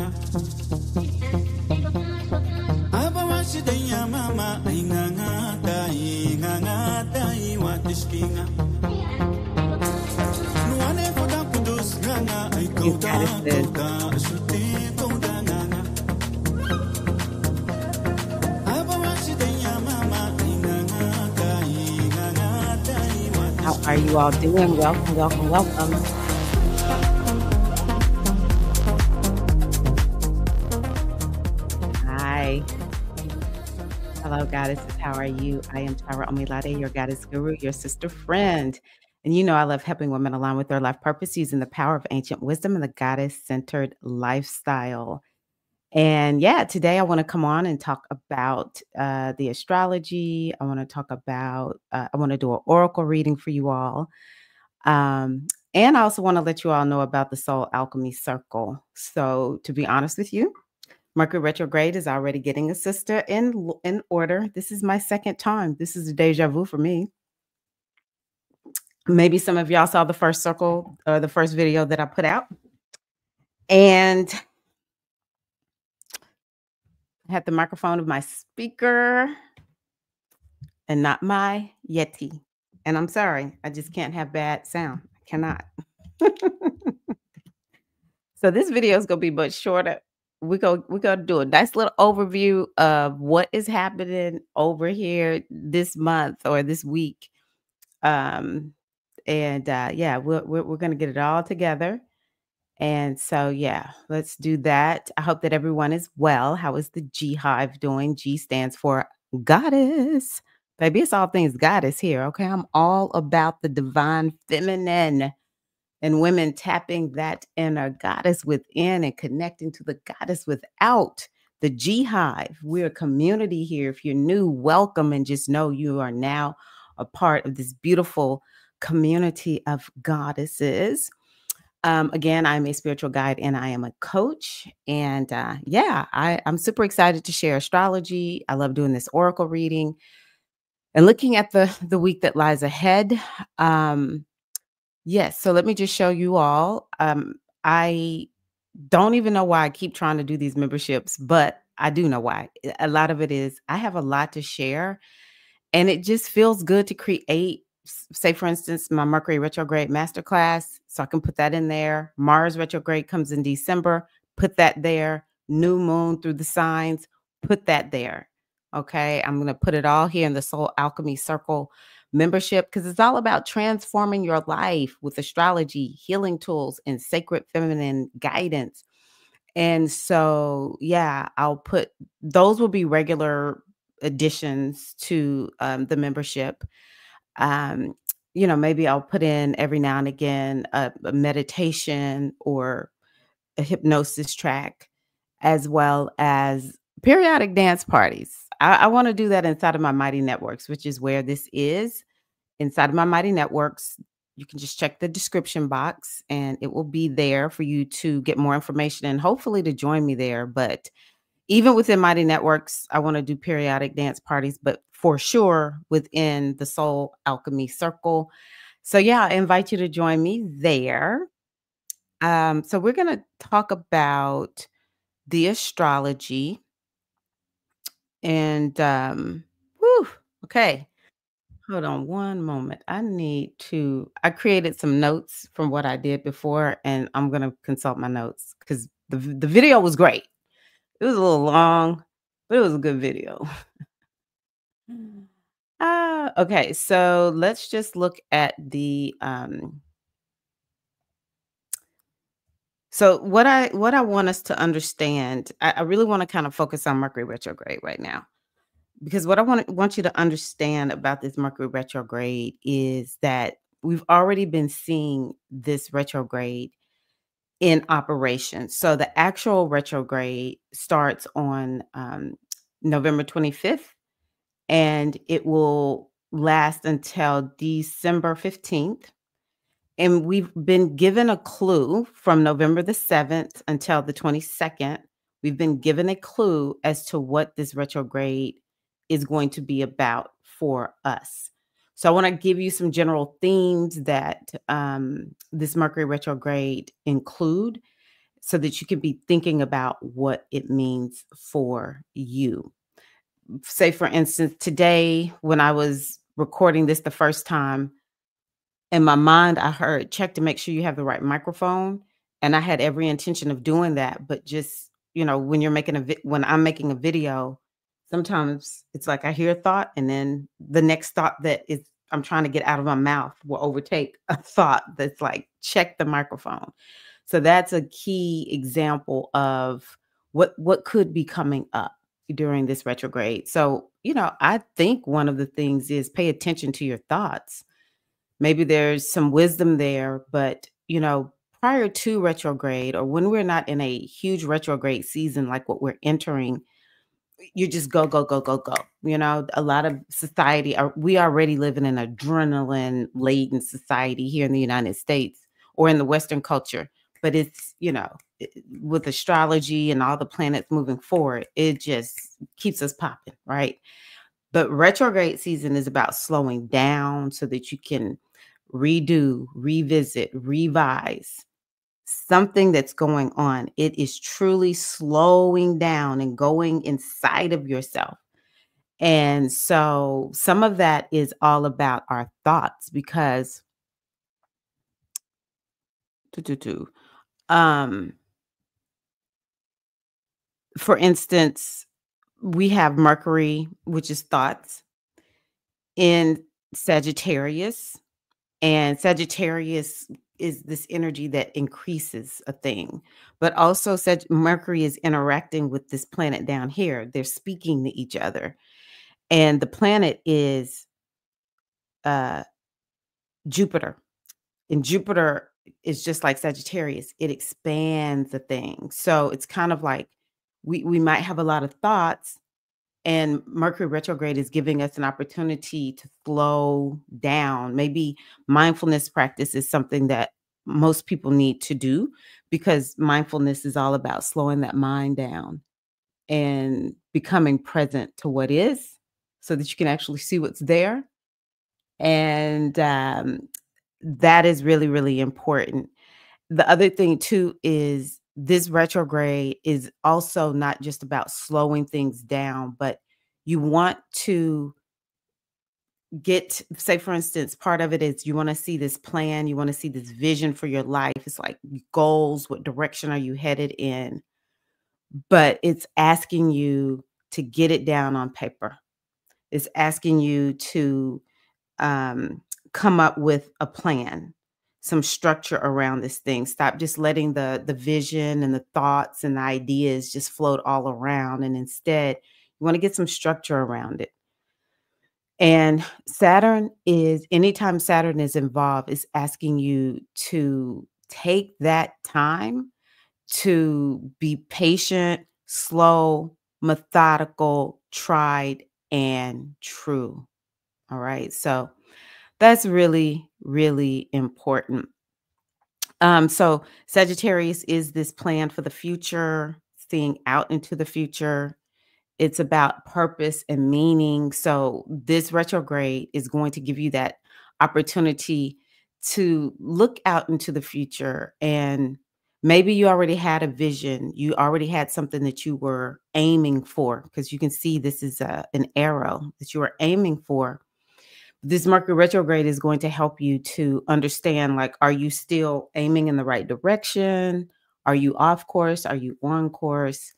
You goddesses. How are you all doing? Welcome, welcome, welcome. Hi. Hello, goddesses. How are you? I am Tara Omilade, your goddess guru, your sister friend. And you know I love helping women align with their life purpose using the power of ancient wisdom and the goddess-centered lifestyle. And yeah, today I want to come on and talk about the astrology. I want to talk about, I want to do an oracle reading for you all. And I also want to let you all know about the Soul Alchemy Circle. So to be honest with you, Mercury Retrograde is already getting a sister in order. This is my second time. This is a deja vu for me. Maybe some of y'all saw the first circle, the first video that I put out. And I had the microphone of my speaker and not my Yeti. And I'm sorry, I just can't have bad sound. I cannot. So this video is going to be much shorter. We're going to do a nice little overview of what is happening over here this month or this week. Yeah, we're going to get it all together. And so, yeah, let's do that. I hope that everyone is well. How is the G Hive doing? G stands for goddess. Baby, it's all things goddess here. Okay. I'm all about the divine feminine and women tapping that inner goddess within and connecting to the goddess without. The G Hive. We're a community here. If you're new, welcome, and just know you are now a part of this beautiful community of goddesses. Again, I'm a spiritual guide and I am a coach. And yeah, I'm super excited to share astrology. I love doing this oracle reading and looking at the week that lies ahead. Yes, so let me just show you all. I don't even know why I keep trying to do these memberships, but I do know why. A lot of it is I have a lot to share, and it just feels good to create, say, for instance, my Mercury Retrograde Masterclass. So I can put that in there. Mars Retrograde comes in December. Put that there. New moon through the signs. Put that there. Okay. I'm going to put it all here in the Soul Alchemy Circle membership because it's all about transforming your life with astrology, healing tools, and sacred feminine guidance. And so, yeah, I'll put those will be regular additions to the membership. You know, maybe I'll put in every now and again a meditation or a hypnosis track, as well as periodic dance parties. I want to do that inside of my Mighty Networks, which is where this is. Inside of my Mighty Networks, you can just check the description box and it will be there for you to get more information and hopefully to join me there. But even within Mighty Networks, I want to do periodic dance parties, but for sure within the Soul Alchemy Circle. So yeah, I invite you to join me there. So we're going to talk about the astrology and okay. Hold on one moment. I created some notes from what I did before, and I'm going to consult my notes because the video was great. It was a little long, but it was a good video. Okay, so let's just look at the so what I want us to understand, I really want to kind of focus on Mercury retrograde right now. Because what I want you to understand about this Mercury retrograde is that we've already been seeing this retrograde in operation. So the actual retrograde starts on November 25th, and it will last until December 15th. And we've been given a clue from November the 7th until the 22nd. We've been given a clue as to what this retrograde is going to be about for us. So I want to give you some general themes that this Mercury retrograde include. so that you can be thinking about what it means for you. Say, for instance, today when I was recording this the first time, in my mind, I heard, "Check to make sure you have the right microphone," and I had every intention of doing that, but just, when you're making when I'm making a video, sometimes it's like I hear a thought, and then the next thought that is I'm trying to get out of my mouth will overtake a thought that's like, "Check the microphone." So that's a key example of what could be coming up during this retrograde. So, I think one of the things is pay attention to your thoughts. Maybe there's some wisdom there, but prior to retrograde, or when we're not in a huge retrograde season like what we're entering, you just go, go, go, go, go. A lot of society we already live in an adrenaline laden society here in the United States or in the Western culture. But it's, with astrology and all the planets moving forward, it just keeps us popping, right? But retrograde season is about slowing down so that you can redo, revisit, revise something that's going on. It is truly slowing down and going inside of yourself. And so some of that is all about our thoughts because um for instance, we have Mercury, which is thoughts, in Sagittarius. And Sagittarius is this energy that increases a thing. But also Mercury is interacting with this planet down here. They're speaking to each other. And the planet is uh, Jupiter. And Jupiter is just like Sagittarius. It expands a thing. So it's kind of like we might have a lot of thoughts, and Mercury retrograde is giving us an opportunity to slow down. Maybe mindfulness practice is something that most people need to do because mindfulness is all about slowing that mind down and becoming present to what is so that you can actually see what's there. And that is really, really important. The other thing too is this retrograde is also not just about slowing things down, but you want to say, for instance, part of it is you want to see this plan, you want to see this vision for your life. It's like goals, what direction are you headed in? But it's asking you to get it down on paper. It's asking you to um, come up with a plan, some structure around this thing. Stop just letting the vision and the thoughts and the ideas just float all around. And instead, you want to get some structure around it. And anytime Saturn is involved, is asking you to take that time to be patient, slow, methodical, tried, and true. All right. So that's really, really important. So Sagittarius is this plan for the future, seeing out into the future. It's about purpose and meaning. So this retrograde is going to give you that opportunity to look out into the future. And maybe you already had a vision. You already had something that you were aiming for, because you can see this is an arrow that you are aiming for. This Mercury retrograde is going to help you to understand, like, are you still aiming in the right direction? Are you off course? Are you on course?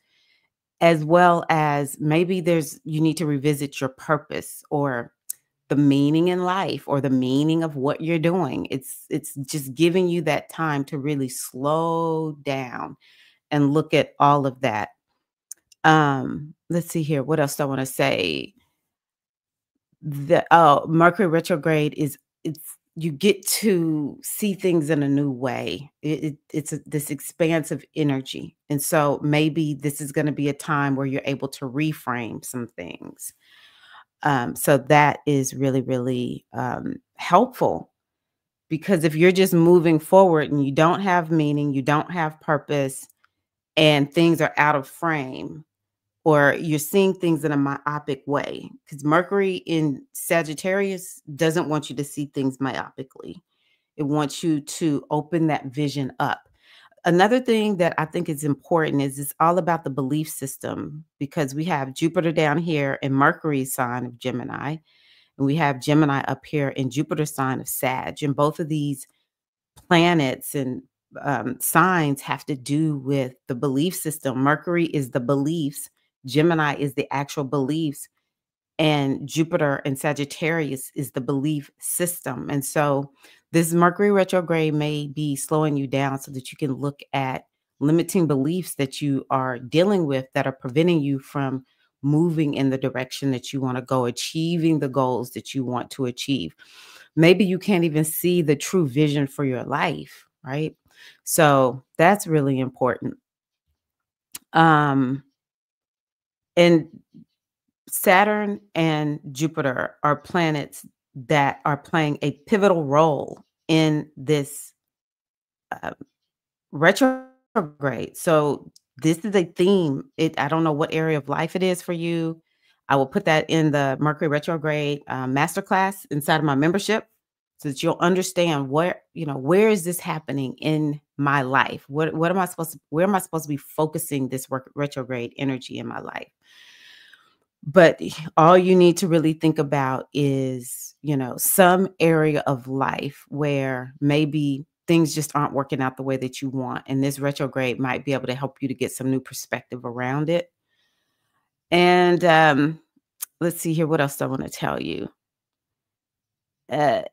As well as maybe you need to revisit your purpose or the meaning in life or the meaning of what you're doing. It's just giving you that time to really slow down and look at all of that. Let's see here. What else do I want to say? Mercury retrograde it's you get to see things in a new way. It's this expansive energy. And so maybe this is going to be a time where you're able to reframe some things. So that is really, really helpful, because if you're just moving forward and you don't have meaning, you don't have purpose, and things are out of frame, or you're seeing things in a myopic way, because Mercury in Sagittarius doesn't want you to see things myopically. It wants you to open that vision up. Another thing that I think is important is it's all about the belief system because we have Jupiter down here in Mercury sign of Gemini, and we have Gemini up here in Jupiter sign of Sag. And both of these planets and signs have to do with the belief system. Mercury is the beliefs, Gemini is the actual beliefs, and Jupiter and Sagittarius is the belief system. And so this Mercury retrograde may be slowing you down so that you can look at limiting beliefs that you are dealing with that are preventing you from moving in the direction that you want to go, achieving the goals that you want to achieve. Maybe you can't even see the true vision for your life, right? So that's really important. Um, and Saturn and Jupiter are planets that are playing a pivotal role in this uh, retrograde. So this is a theme. I don't know what area of life it is for you. I will put that in the Mercury retrograde masterclass inside of my membership so that you'll understand where is this happening in my life? What am I supposed to, where am I supposed to be focusing this retrograde energy in my life? But all you need to really think about is, some area of life where maybe things just aren't working out the way that you want. And this retrograde might be able to help you to get some new perspective around it. And let's see here. What else do I want to tell you? Uh,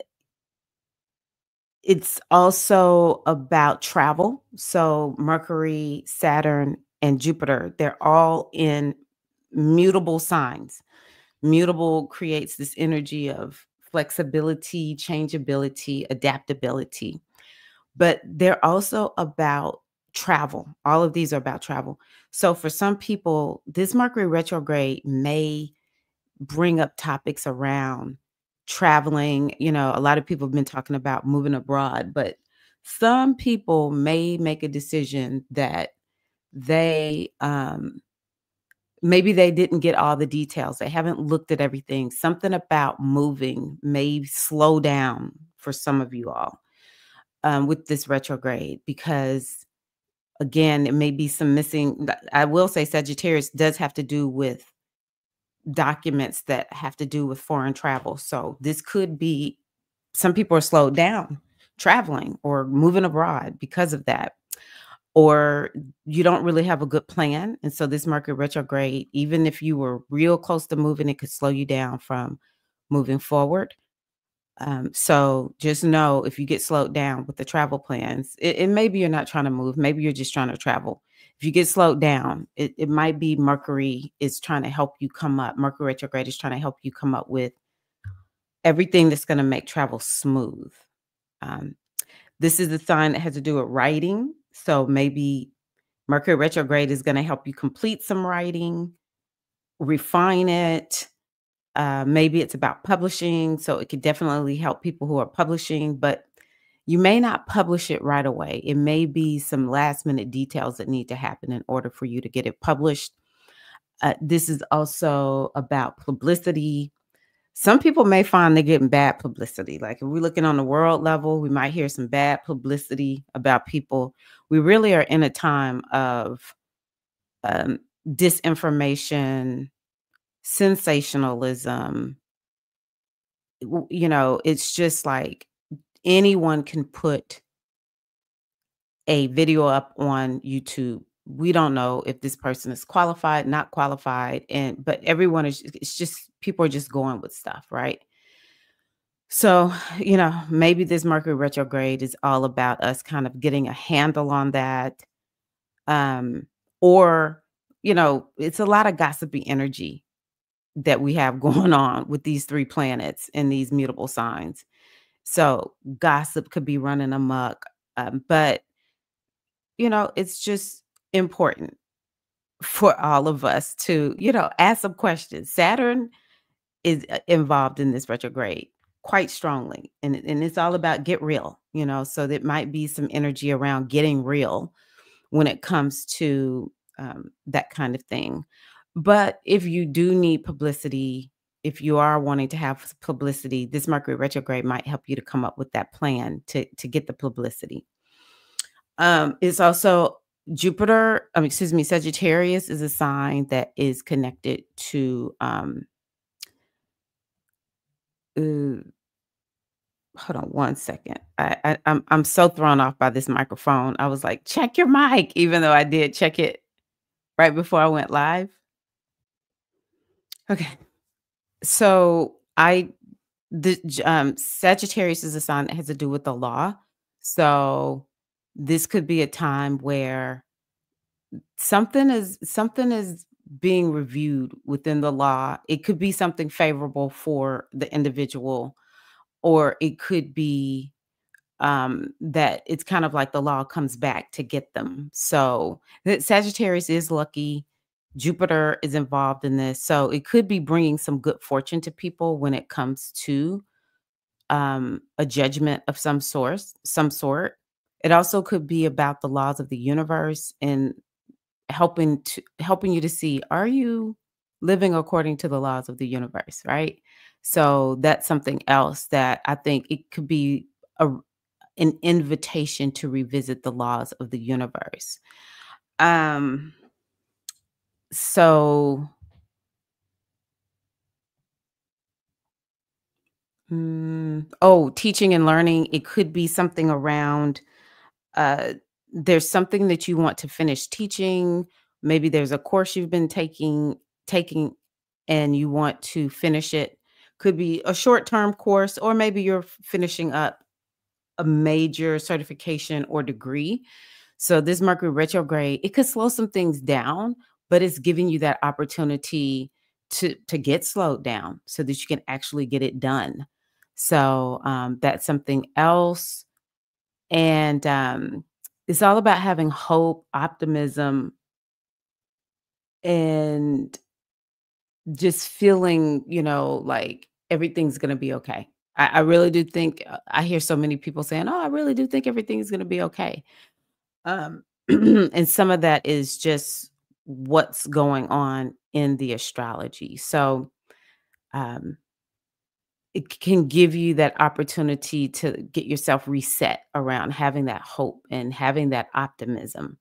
it's also about travel. So Mercury, Saturn, and Jupiter, they're all in mutable signs. Mutable creates this energy of flexibility, changeability, adaptability, but they're also about travel. All of these are about travel. So for some people, this Mercury retrograde may bring up topics around traveling. A lot of people have been talking about moving abroad, but some people may make a decision that they maybe they didn't get all the details. They haven't looked at everything. Something about moving may slow down for some of you all with this retrograde because, again, it may be some missing. I will say Sagittarius does have to do with documents that have to do with foreign travel. So this could be some people are slowed down traveling or moving abroad because of that, or you don't really have a good plan. And so this Mercury retrograde, even if you were real close to moving, it could slow you down from moving forward. So just know if you get slowed down with the travel plans, maybe you're not trying to move, maybe you're just trying to travel. If you get slowed down, it might be Mercury is trying to help you come up. Mercury retrograde is trying to help you come up with everything that's going to make travel smooth. Um, this is the sign that has to do with writing. So maybe Mercury retrograde is going to help you complete some writing, refine it. Maybe it's about publishing. So it could definitely help people who are publishing, but you may not publish it right away. It may be some last minute details that need to happen in order for you to get it published. This is also about publicity. Some people may find they're getting bad publicity. Like if we're looking on the world level, we might hear some bad publicity about people. We really are in a time of um, disinformation, sensationalism. It's just like anyone can put a video up on YouTube. We don't know if this person is qualified, not qualified, but everyone it's just people are just going with stuff, right? So, maybe this Mercury retrograde is all about us kind of getting a handle on that. Um, or, it's a lot of gossipy energy that we have going on with these three planets and these mutable signs. So gossip could be running amok. But, it's just important for all of us to, ask some questions. Saturn is involved in this retrograde quite strongly. And it's all about get real, so there might be some energy around getting real when it comes to that kind of thing. But if you do need publicity, if you are wanting to have publicity, this Mercury retrograde might help you to come up with that plan to get the publicity. It's also Jupiter, excuse me, Sagittarius is a sign that is connected to, uh, hold on one second. I'm so thrown off by this microphone. I was like, check your mic, even though I did check it right before I went live. Okay. So Sagittarius is a sign that has to do with the law. So this could be a time where something is being reviewed within the law. It could be something favorable for the individual, or it could be that it's kind of like the law comes back to get them. So Sagittarius is lucky. Jupiter is involved in this. So it could be bringing some good fortune to people when it comes to a judgment of some sort. It also could be about the laws of the universe and helping you to see, are you living according to the laws of the universe, right? So that's something else that I think it could be a an invitation to revisit the laws of the universe. Um, so, teaching and learning, it could be something around, uh, there's something that you want to finish teaching. Maybe there's a course you've been taking and you want to finish it. Could be a short-term course, or maybe you're finishing up a major certification or degree. So this Mercury retrograde, it could slow some things down, but it's giving you that opportunity to get slowed down so that you can actually get it done. So that's something else. And it's all about having hope, optimism, and just feeling, like everything's going to be okay. I really do think, I hear so many people saying, oh, I really do think everything is going to be okay. And some of that is just what's going on in the astrology. So um, it can give you that opportunity to get yourself reset around having that hope and having that optimism.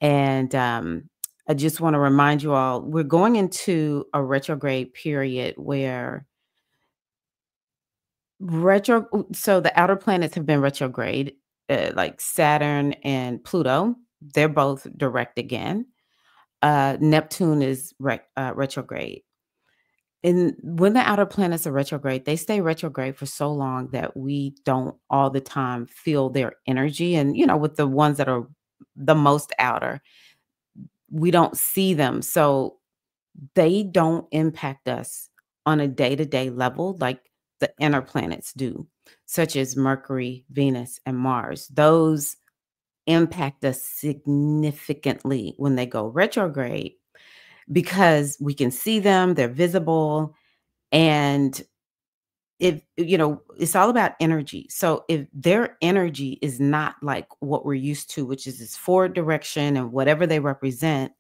And I just want to remind you all, we're going into a retrograde period where so the outer planets have been retrograde, like Saturn and Pluto. They're both direct again. Neptune is retrograde. And when the outer planets are retrograde, they stay retrograde for so long that we don't all the time feel their energy. And, with the ones that are the most outer, we don't see them. So they don't impact us on a day to day level like the inner planets do, such as Mercury, Venus, and Mars. Those impact us significantly when they go retrograde because we can see them, they're visible. And if, it's all about energy. So if their energy is not like what we're used to, which is this forward direction and whatever they represent,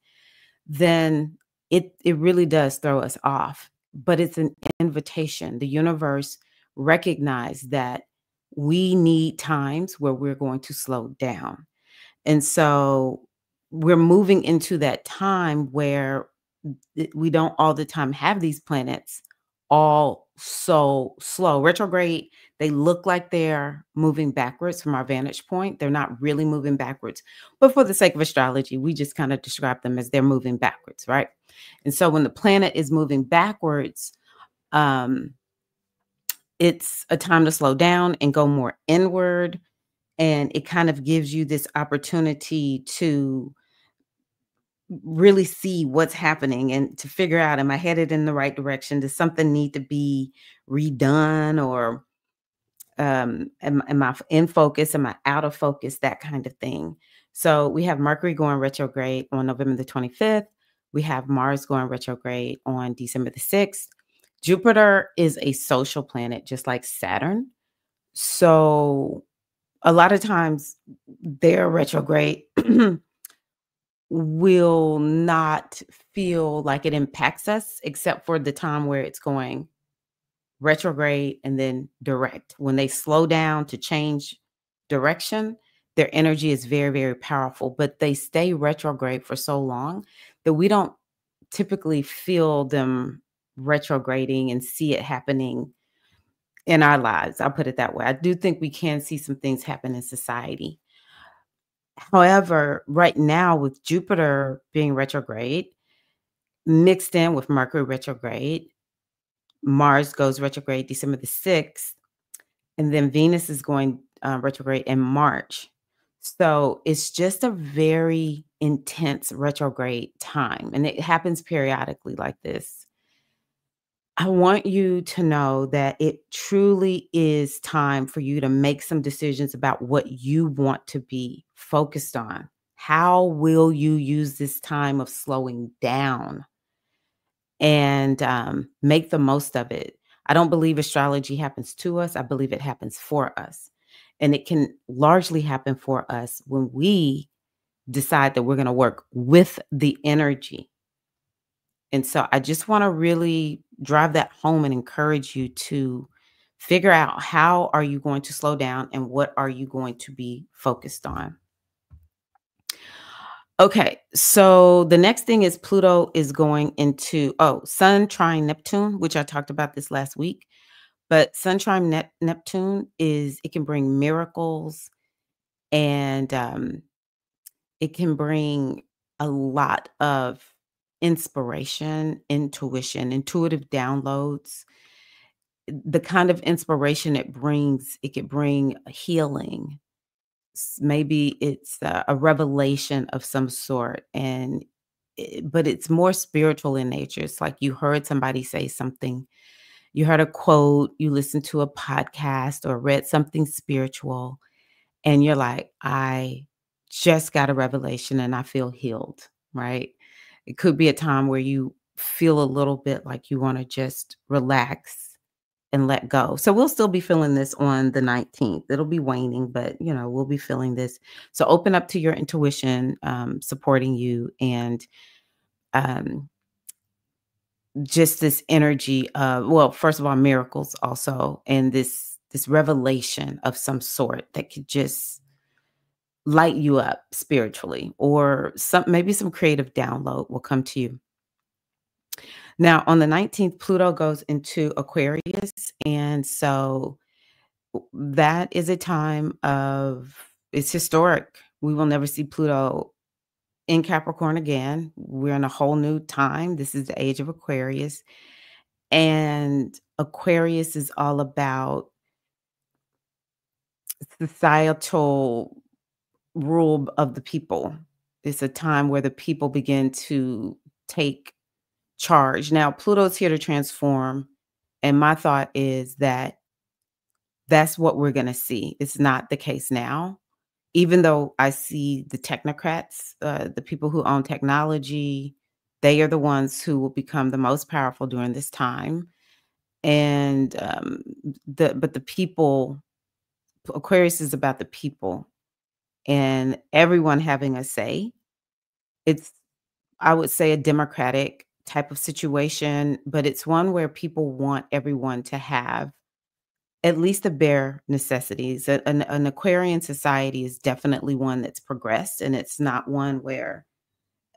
then it really does throw us off. But it's an invitation. The universe recognized that we need times where we're going to slow down. And so we're moving into that time where we don't all the time have these planets all so slow. Retrograde, they look like they're moving backwards from our vantage point. They're not really moving backwards. But for the sake of astrology, we just kind of describe them as they're moving backwards, right? And so when the planet is moving backwards, um, it's a time to slow down and go more inward. And it kind of gives you this opportunity to really see what's happening and to figure out, am I headed in the right direction? Does something need to be redone, or am I in focus? Am I out of focus? That kind of thing. So we have Mercury going retrograde on November the 25th. We have Mars going retrograde on December the 6th. Jupiter is a social planet, just like Saturn. So a lot of times their retrograde will not feel like it impacts us, except for the time where it's going retrograde and then direct. When they slow down to change direction, Their energy is very, very powerful, but they stay retrograde for so long that we don't typically feel them retrograding and see it happening in our lives. I'll put it that way. I do think we can see some things happen in society. However, right now with Jupiter being retrograde, mixed in with Mercury retrograde, Mars goes retrograde December the 6th, and then Venus is going retrograde in March. So it's just a very intense retrograde time, and it happens periodically like this. I want you to know that it truly is time for you to make some decisions about what you want to be focused on. How will you use this time of slowing down and make the most of it? I don't believe astrology happens to us. I believe it happens for us. And it can largely happen for us when we decide that we're going to work with the energy. And so I just want to really drive that home and encourage you to figure out how are you going to slow down and what are you going to be focused on. Okay, so the next thing is Pluto is going into Sun trine Neptune, which I talked about this last week. But Sun trine Neptune is it can bring miracles and it can bring a lot of inspiration, intuition, intuitive downloads. The kind of inspiration it could bring healing. Maybe it's a revelation of some sort, but it's more spiritual in nature. It's like you heard somebody say something, you heard a quote, you listened to a podcast or read something spiritual, and you're like, I just got a revelation and I feel healed, right? It could be a time where you feel a little bit like you want to just relax and let go. So we'll still be feeling this on the 19th. It'll be waning, but we'll be feeling this. So open up to your intuition supporting you and um, just this energy of, well, first of all, miracles also, and this revelation of some sort that could just light you up spiritually, or maybe some creative download will come to you. Now, on the 19th, Pluto goes into Aquarius, and so that is a time of it's historic. We will never see Pluto in Capricorn again. We're in a whole new time. This is the age of Aquarius. And Aquarius is all about societal rule of the people. It's a time where the people begin to take charge. Now, Pluto's here to transform. And my thought is that that's what we're going to see. It's not the case now. Even though I see the technocrats, the people who own technology, they are the ones who will become the most powerful during this time. And but the people, Aquarius is about the people and everyone having a say. It's, I would say, a democratic type of situation, but it's one where people want everyone to have at least the bare necessities. An Aquarian society is definitely one that's progressed, and it's not one where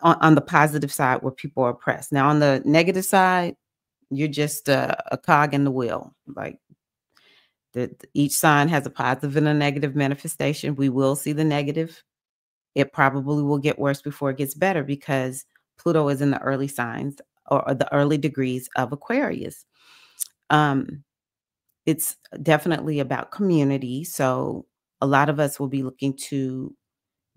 on the positive side where people are oppressed. Now, on the negative side, you're just a cog in the wheel. Like each sign has a positive and a negative manifestation. We will see the negative. It probably will get worse before it gets better because Pluto is in the early signs or the early degrees of Aquarius. It's definitely about community. So a lot of us will be looking to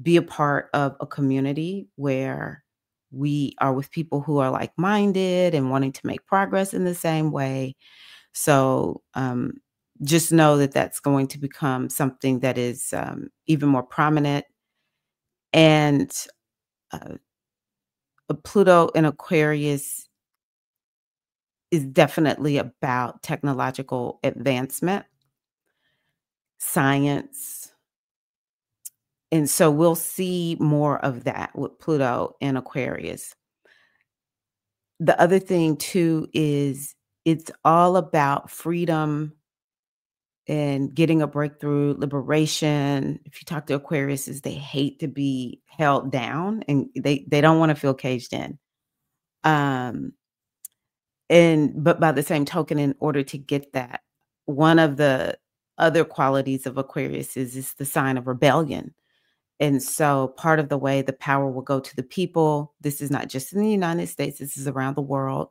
be a part of a community where we are with people who are like-minded and wanting to make progress in the same way. So just know that that's going to become something that is even more prominent. And Pluto in Aquarius is definitely about technological advancement, science. And so we'll see more of that with Pluto in Aquarius. The other thing too is it's all about freedom and getting a breakthrough, liberation. If you talk to Aquariuses, they hate to be held down and they don't want to feel caged in. Um, but by the same token, in order to get that, one of the other qualities of Aquarius is the sign of rebellion. And so part of the way the power will go to the people, this is not just in the United States, this is around the world,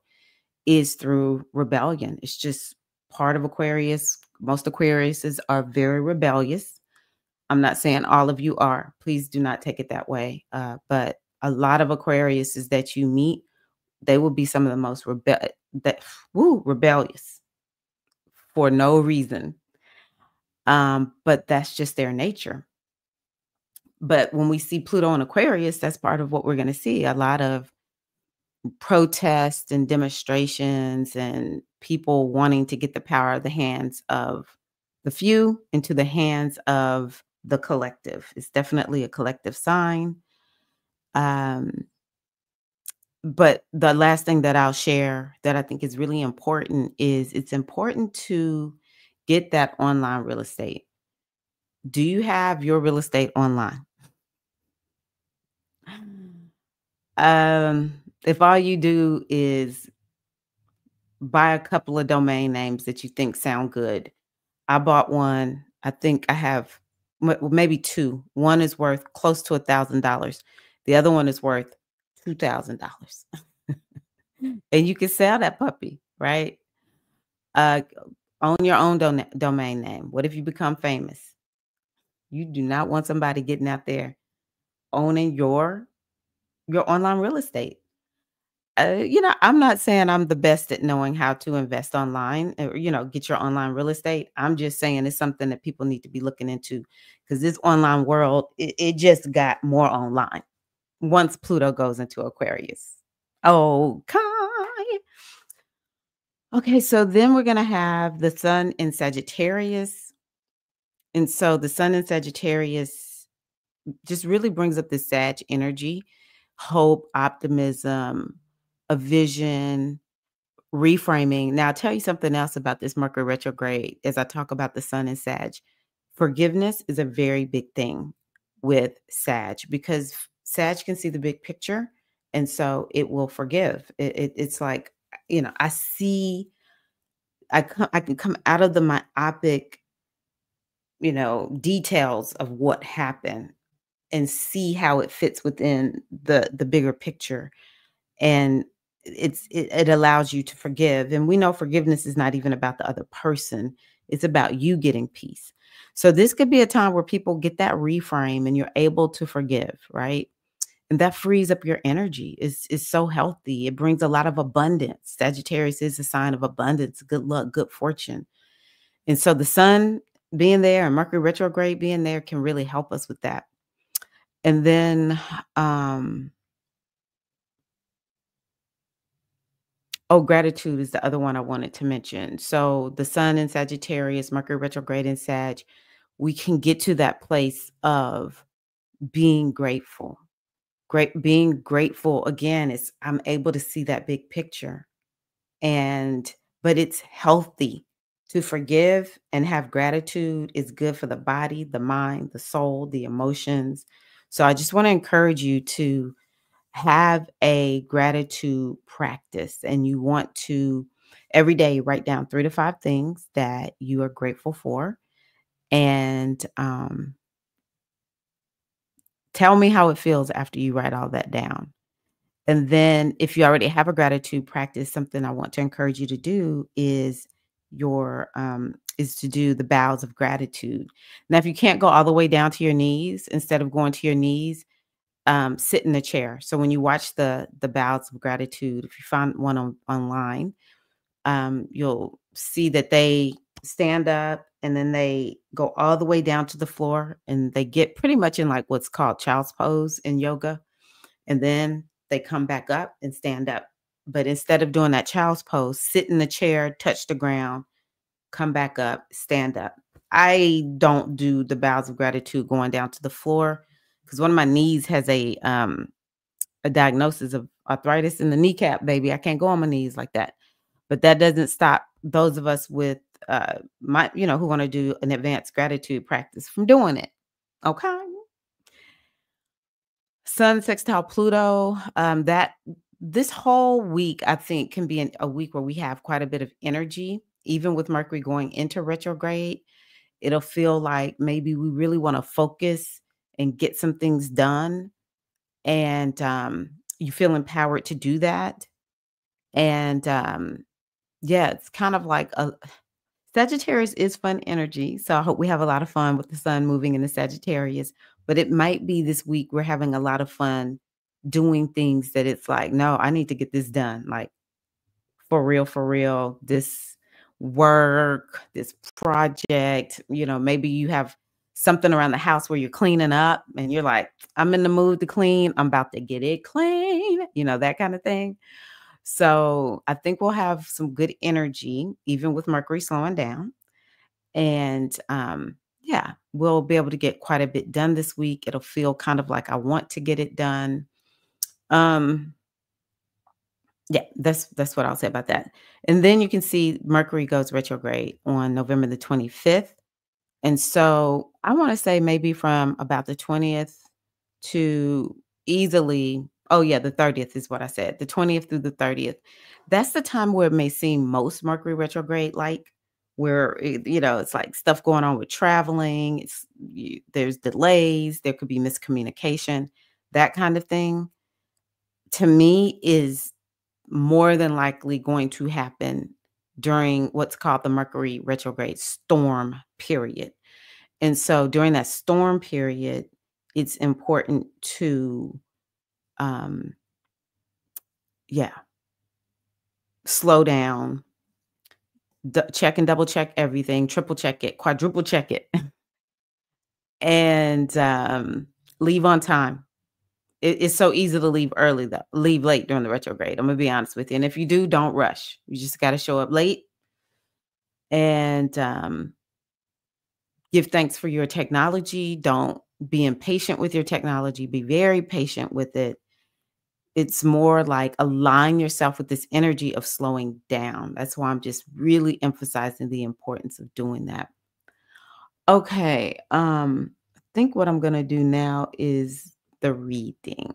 is through rebellion. It's just part of Aquarius. Most Aquariuses are very rebellious. I'm not saying all of you are. Please do not take it that way. But a lot of Aquariuses that you meet, they will be some of the most rebellious for no reason. But that's just their nature. But when we see Pluto in Aquarius, that's part of what we're going to see. A lot of protests and demonstrations and people wanting to get the power of the hands of the few into the hands of the collective. It's definitely a collective sign. Um, but the last thing that I'll share that I think is really important is it's important to get that online real estate. Do you have your real estate online? If all you do is buy a couple of domain names that you think sound good. I bought one. I think I have maybe two. One is worth close to $1,000. The other one is worth $2,000. And you can sell that puppy, right? Uh, Own your own domain name. What if you become famous? You do not want somebody getting out there owning your online real estate. I'm not saying I'm the best at knowing how to invest online or, get your online real estate. I'm just saying it's something that people need to be looking into because this online world, it just got more online once Pluto goes into Aquarius. Okay. Okay, so then we're going to have the sun in Sagittarius. And so the sun in Sagittarius just really brings up the Sag energy, hope, optimism, a vision, reframing. Now, I'll tell you something else about this Mercury retrograde as I talk about the sun and Sag. Forgiveness is a very big thing with Sag because Sag can see the big picture. And so it will forgive. It's like, I see, I can come out of the myopic, details of what happened and see how it fits within the bigger picture. And it allows you to forgive. And we know forgiveness is not even about the other person. It's about you getting peace. So this could be a time where people get that reframe and you're able to forgive, right? And that frees up your energy. Is so healthy. It brings a lot of abundance. Sagittarius is a sign of abundance, good luck, good fortune. And so the sun being there and Mercury retrograde being there can really help us with that. And then gratitude is the other one I wanted to mention. So the sun in Sagittarius, Mercury retrograde in Sag, we can get to that place of being grateful. Being grateful again is I'm able to see that big picture. But it's healthy to forgive and have gratitude is good for the body, the mind, the soul, the emotions. So I just want to encourage you to have a gratitude practice and you want to every day write down 3 to 5 things that you are grateful for and tell me how it feels after you write all that down. And then if you already have a gratitude practice, something I want to encourage you to do is to do the bows of gratitude. Now, if you can't go all the way down to your knees, instead of going to your knees, sit in a chair. So when you watch the bows of gratitude, if you find one online, you'll see that they stand up and then they go all the way down to the floor and they get pretty much in like what's called child's pose in yoga. And then they come back up and stand up. But instead of doing that child's pose, sit in the chair, touch the ground, come back up, stand up. I don't do the bows of gratitude going down to the floor because one of my knees has a diagnosis of arthritis in the kneecap, baby. I can't go on my knees like that. But that doesn't stop those of us with who want to do an advanced gratitude practice from doing it. Okay. Sun sextile Pluto. That this whole week, I think, can be a week where we have quite a bit of energy, even with Mercury going into retrograde. It'll feel like maybe we really want to focus and get some things done. And you feel empowered to do that. And yeah, it's kind of like a Sagittarius is fun energy. So I hope we have a lot of fun with the sun moving into Sagittarius. But it might be this week we're having a lot of fun doing things that it's like, no, I need to get this done. Like for real, this work, this project, maybe you have something around the house where you're cleaning up and you're like, I'm in the mood to clean. I'm about to get it clean, that kind of thing. So I think we'll have some good energy, even with Mercury slowing down. And yeah, we'll be able to get quite a bit done this week. It'll feel kind of like I want to get it done. Um, yeah, that's what I'll say about that. And then you can see Mercury goes retrograde on November the 25th. And so I want to say maybe from about the 20th to easily, oh yeah, the 30th is what I said. The 20th through the 30th. That's the time where it may seem most Mercury retrograde like, where it's like stuff going on with traveling, there's delays, there could be miscommunication, that kind of thing. To me is more than likely going to happen during what's called the Mercury retrograde storm period. And so during that storm period, it's important to, um, yeah, slow down, check and double check everything, triple check it, quadruple check it, and leave on time. It's so easy to leave early, though. Leave late during the retrograde. I'm gonna be honest with you. And if you do, don't rush. You just got to show up late and give thanks for your technology. Don't be impatient with your technology. Be very patient with it. It's more like align yourself with this energy of slowing down. That's why I'm just really emphasizing the importance of doing that. Okay. I think what I'm going to do now is the reading.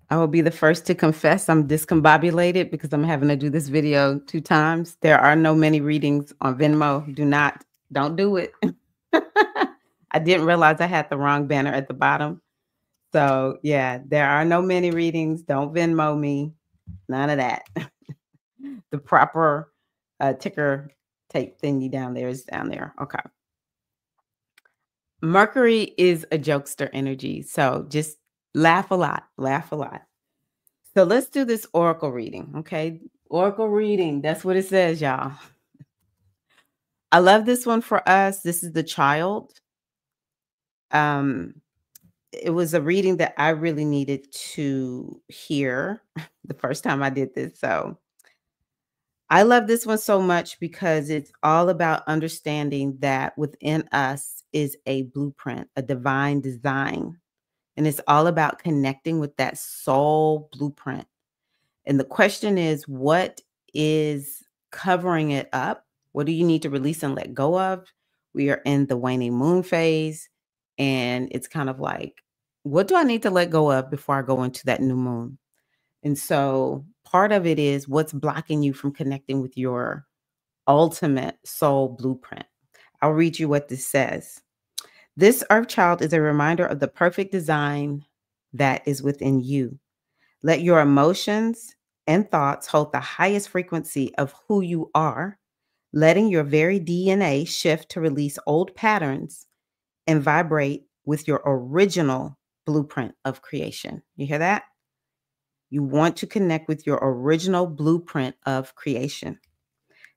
I will be the first to confess I'm discombobulated because I'm having to do this video 2 times. There are no many readings on Venmo. Don't do it. I didn't realize I had the wrong banner at the bottom. So yeah, there are no many readings. Don't Venmo me. None of that. The proper ticker tape thingy down there is down there. Okay. Mercury is a jokester energy. So just laugh a lot. Laugh a lot. So let's do this oracle reading. Okay. Oracle reading. That's what it says, y'all. I love this one for us. This is the child. It was a reading that I really needed to hear the first time I did this. So I love this one so much because it's all about understanding that within us is a blueprint, a divine design. And it's all about connecting with that soul blueprint. And the question is, what is covering it up? What do you need to release and let go of? We are in the waning moon phase. And it's kind of like, what do I need to let go of before I go into that new moon? And so part of it is what's blocking you from connecting with your ultimate soul blueprint. I'll read you what this says. This earth child is a reminder of the perfect design that is within you. Let your emotions and thoughts hold the highest frequency of who you are, letting your very DNA shift to release old patterns and vibrate with your original blueprint of creation. You hear that? You want to connect with your original blueprint of creation.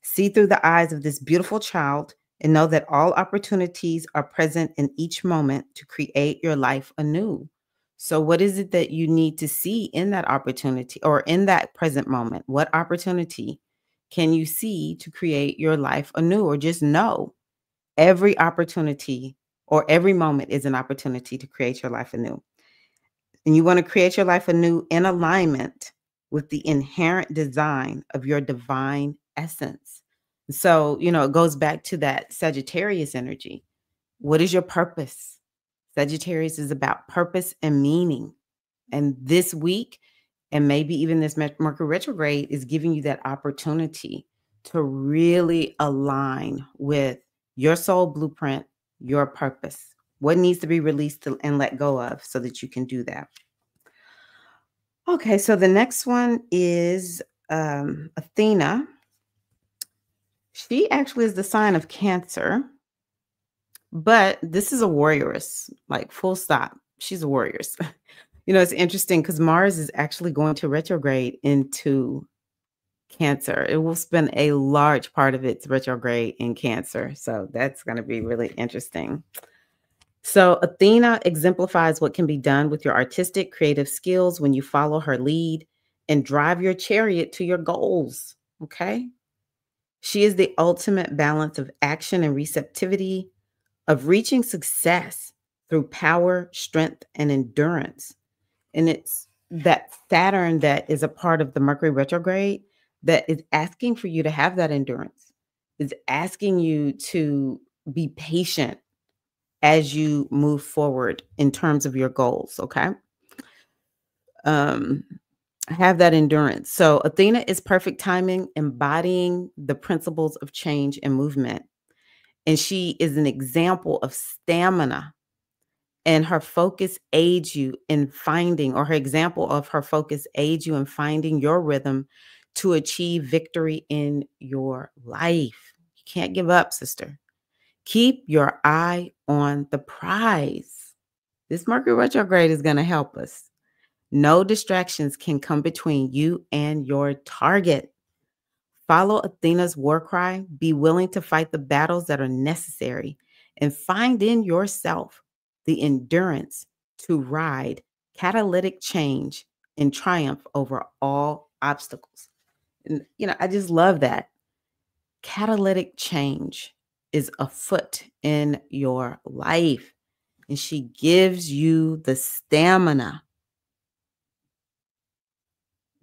See through the eyes of this beautiful child and know that all opportunities are present in each moment to create your life anew. So, what is it that you need to see in that opportunity or in that present moment? What opportunity can you see to create your life anew, or just know every opportunity or every moment is an opportunity to create your life anew? And you want to create your life anew in alignment with the inherent design of your divine essence. So, it goes back to that Sagittarius energy. What is your purpose? Sagittarius is about purpose and meaning. And this week, and maybe even this Mercury retrograde, is giving you that opportunity to really align with your soul blueprint, your purpose, what needs to be released and let go of so that you can do that. Okay, so the next one is Athena. She actually is the sign of Cancer, but this is a warrioress, like full stop. She's a warrioress. It's interesting because Mars is actually going to retrograde into Cancer. It will spend a large part of its retrograde in Cancer. So that's going to be really interesting. So Athena exemplifies what can be done with your artistic, creative skills when you follow her lead and drive your chariot to your goals. Okay. She is the ultimate balance of action and receptivity, of reaching success through power, strength, and endurance. And it's that Saturn that is a part of the Mercury retrograde that is asking for you to have that endurance, is asking you to be patient as you move forward in terms of your goals. Okay. Um, have that endurance. So Athena is perfect timing, embodying the principles of change and movement. And she is an example of stamina, and her focus aids you in finding, or her example of her focus aids you in finding your rhythm to achieve victory in your life. You can't give up, sister. Keep your eye on the prize. This Mercury retrograde is going to help us. No distractions can come between you and your target. Follow Athena's war cry. Be willing to fight the battles that are necessary, and find in yourself the endurance to ride catalytic change and triumph over all obstacles. And, I just love that. Catalytic change is afoot in your life, and she gives you the stamina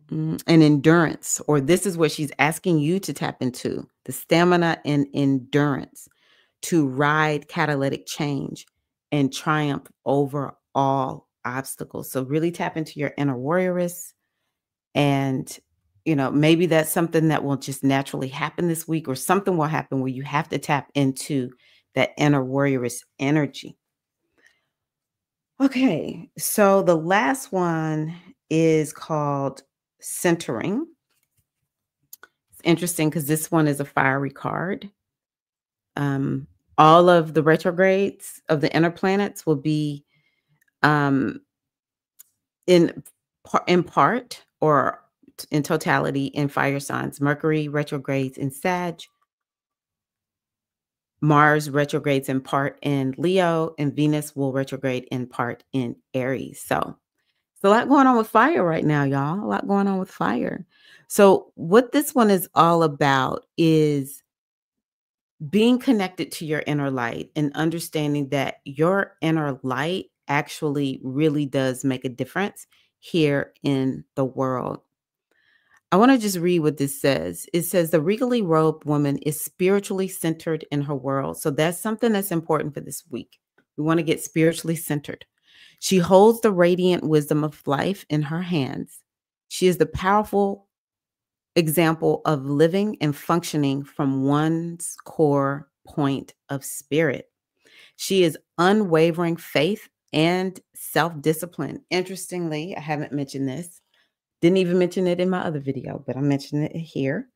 and endurance, or this is what she's asking you to tap into, the stamina and endurance to ride catalytic change and triumph over all obstacles. So really tap into your inner warrioress. And, maybe that's something that will just naturally happen this week, or something will happen where you have to tap into that inner warrioress energy. Okay, so the last one is called centering. It's interesting because this one is a fiery card. Um, all of the retrogrades of the inner planets will be um, in part or in totality in fire signs. Mercury retrogrades in Sag, Mars retrogrades in part in Leo, and Venus will retrograde in part in Aries. So it's a lot going on with fire right now, y'all. A lot going on with fire. So what this one is all about is being connected to your inner light and understanding that your inner light actually really does make a difference here in the world. I want to just read what this says. It says the regally robed woman is spiritually centered in her world. So that's something that's important for this week. We want to get spiritually centered. She holds the radiant wisdom of life in her hands. She is the powerful example of living and functioning from one's core point of spirit. She is unwavering faith and self-discipline. Interestingly, I haven't mentioned this. Didn't even mention it in my other video, but I'm mentioning it here.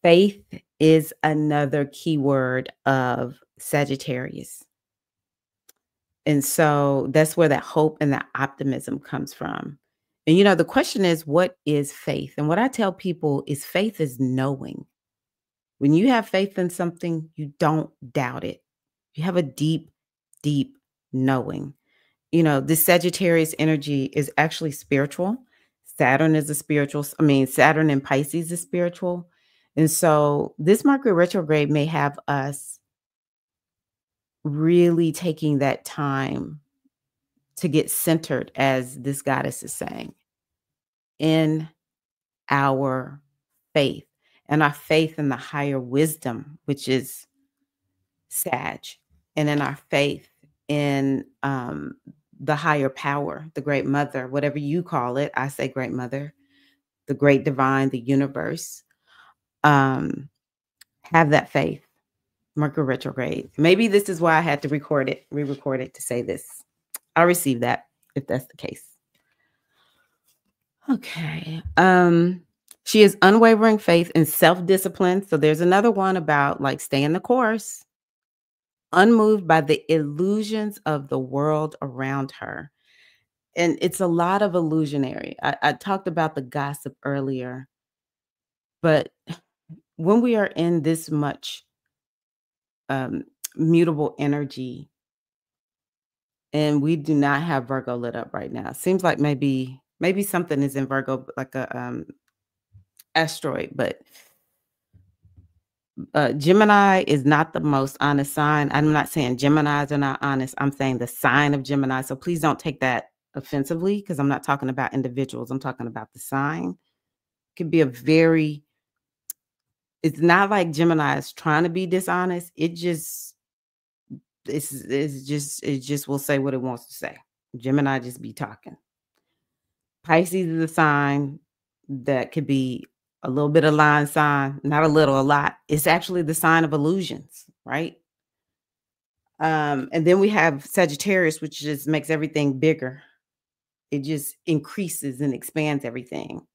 Faith is another keyword of Sagittarius. And so that's where that hope and that optimism comes from. And the question is, what is faith? And what I tell people is faith is knowing. When you have faith in something, you don't doubt it. You have a deep, deep knowing. This Sagittarius energy is actually spiritual. Saturn is a spiritual, Saturn and Pisces is spiritual. And so this Mercury retrograde may have us really taking that time to get centered, as this goddess is saying, in our faith and our faith in the higher wisdom, which is Sag, and in our faith in the higher power, the great mother, whatever you call it. I say great mother, the great divine, the universe. Um, have that faith. Mercury retrograde. Maybe this is why I had to re-record it to say this. I receive that if that's the case. Okay. She has unwavering faith and self-discipline. So there's another one about like staying the course, unmoved by the illusions of the world around her. And it's a lot of illusionary. I talked about the gossip earlier, but when we are in this much um, mutable energy, and we do not have Virgo lit up right now. Seems like maybe something is in Virgo, like a asteroid, but Gemini is not the most honest sign. I'm not saying Geminis are not honest. I'm saying the sign of Gemini. So please don't take that offensively because I'm not talking about individuals. I'm talking about the sign. It could be a very, it's not like Gemini is trying to be dishonest. It just will say what it wants to say. Gemini just be talking. Pisces is a sign that could be a little bit of line sign, not a little, a lot. It's actually the sign of illusions, right? And then we have Sagittarius, which just makes everything bigger. It just increases and expands everything.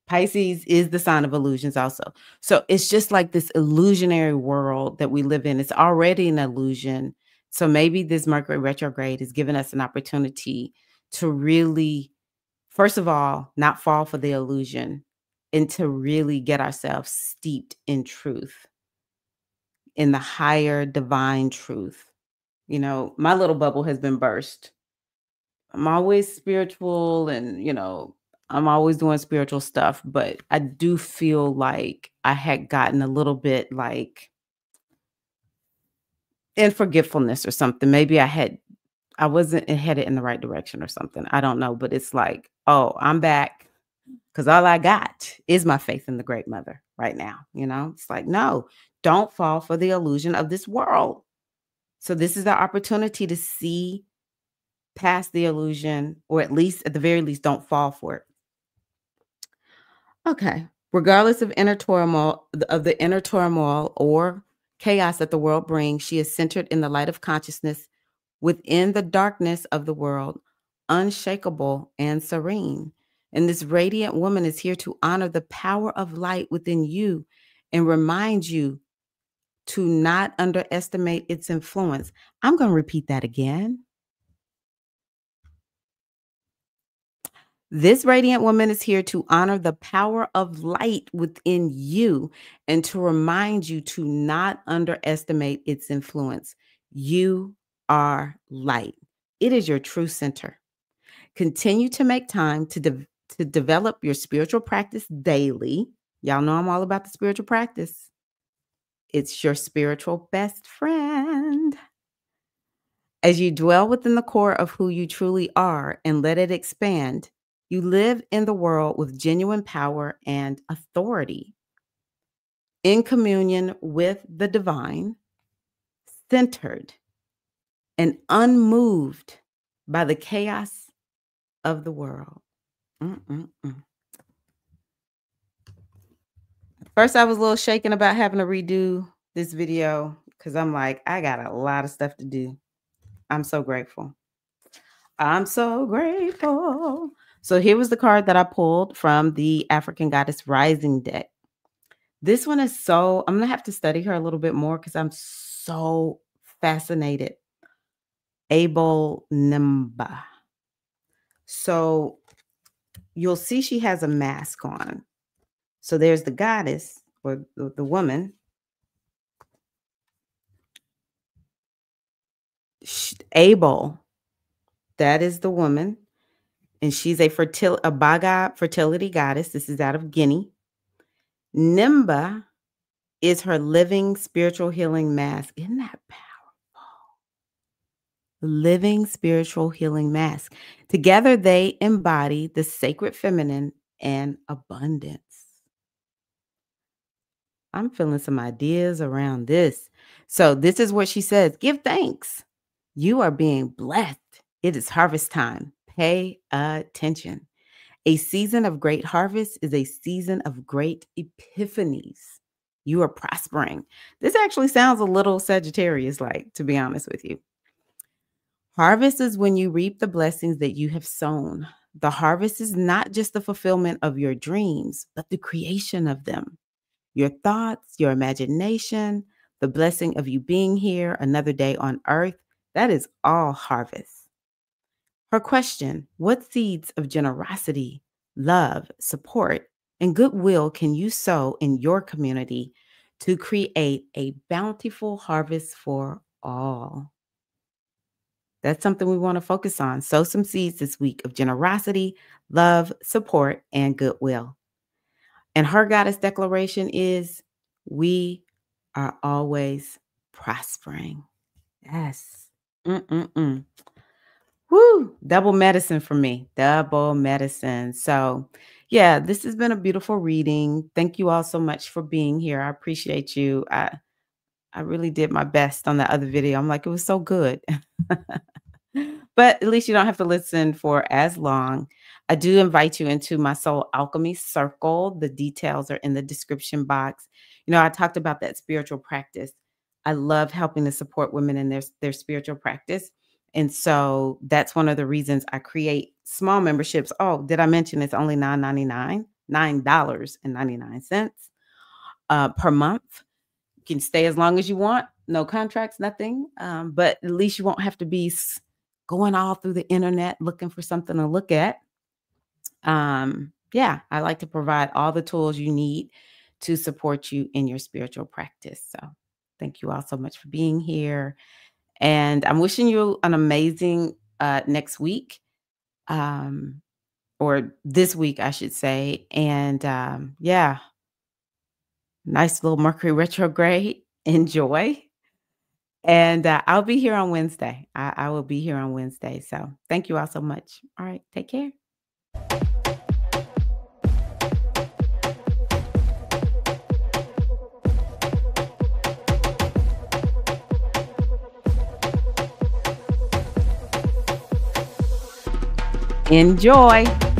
Pisces is the sign of illusions also. So it's just like this illusionary world that we live in. It's already an illusion. So maybe this Mercury retrograde is giving us an opportunity to really, first of all, not fall for the illusion and to really get ourselves steeped in truth, in the higher divine truth. You know, my little bubble has been burst. I'm always spiritual and, I'm always doing spiritual stuff, but I do feel like I had gotten a little bit like in forgetfulness or something. Maybe I wasn't headed in the right direction or something. I don't know, but it's like, oh, I'm back because all I got is my faith in the great mother right now. It's like, no, don't fall for the illusion of this world. So this is the opportunity to see past the illusion, or at least, at the very least, don't fall for it. Okay. Regardless of the inner turmoil or chaos that the world brings, she is centered in the light of consciousness within the darkness of the world, unshakable and serene. And this radiant woman is here to honor the power of light within you and remind you to not underestimate its influence. I'm going to repeat that again. This radiant woman is here to honor the power of light within you and to remind you to not underestimate its influence. You are light. It is your true center. Continue to make time to develop your spiritual practice daily. Y'all know I'm all about the spiritual practice. It's your spiritual best friend. As you dwell within the core of who you truly are and let it expand, you live in the world with genuine power and authority, in communion with the divine, centered and unmoved by the chaos of the world. Mm-mm-mm. First, I was a little shaken about having to redo this video because I'm like, I got a lot of stuff to do. I'm so grateful. I'm so grateful. So here was the card that I pulled from the African Goddess Rising deck. This one is I'm going to have to study her a little bit more because I'm so fascinated. Abel Nimba. So you'll see she has a mask on. So there's the goddess or the woman. Abel, that is the woman. And she's a Baga fertility goddess. This is out of Guinea. Nimba is her living spiritual healing mask. Isn't that powerful? Living spiritual healing mask. Together, they embody the sacred feminine and abundance. I'm feeling some ideas around this. So this is what she says. Give thanks. You are being blessed. It is harvest time. Pay attention. A season of great harvest is a season of great epiphanies. You are prospering. This actually sounds a little Sagittarius like, to be honest with you. Harvest is when you reap the blessings that you have sown. The harvest is not just the fulfillment of your dreams, but the creation of them. Your thoughts, your imagination, the blessing of you being here another day on earth, that is all harvest. Her question: what seeds of generosity, love, support, and goodwill can you sow in your community to create a bountiful harvest for all? That's something we want to focus on. Sow some seeds this week of generosity, love, support, and goodwill. And her goddess declaration is, we are always prospering. Yes. Mm-mm-mm. Woo, double medicine for me, double medicine. So, yeah, this has been a beautiful reading. Thank you all so much for being here. I appreciate you. I really did my best on that other video. I'm like, it was so good. But at least you don't have to listen for as long. I do invite you into my Soul Alchemy Circle. The details are in the description box. You know, I talked about that spiritual practice. I love helping to support women in their spiritual practice. And so that's one of the reasons I create small memberships. Oh, did I mention it's only $9.99, $9.99 per month. You can stay as long as you want. No contracts, nothing. But at least you won't have to be going all through the internet looking for something to look at. Yeah, I like to provide all the tools you need to support you in your spiritual practice. So thank you all so much for being here. And I'm wishing you an amazing next week, or this week, I should say. And yeah, nice little Mercury retrograde. Enjoy. And I'll be here on Wednesday. I will be here on Wednesday. So thank you all so much. All right. Take care. Enjoy.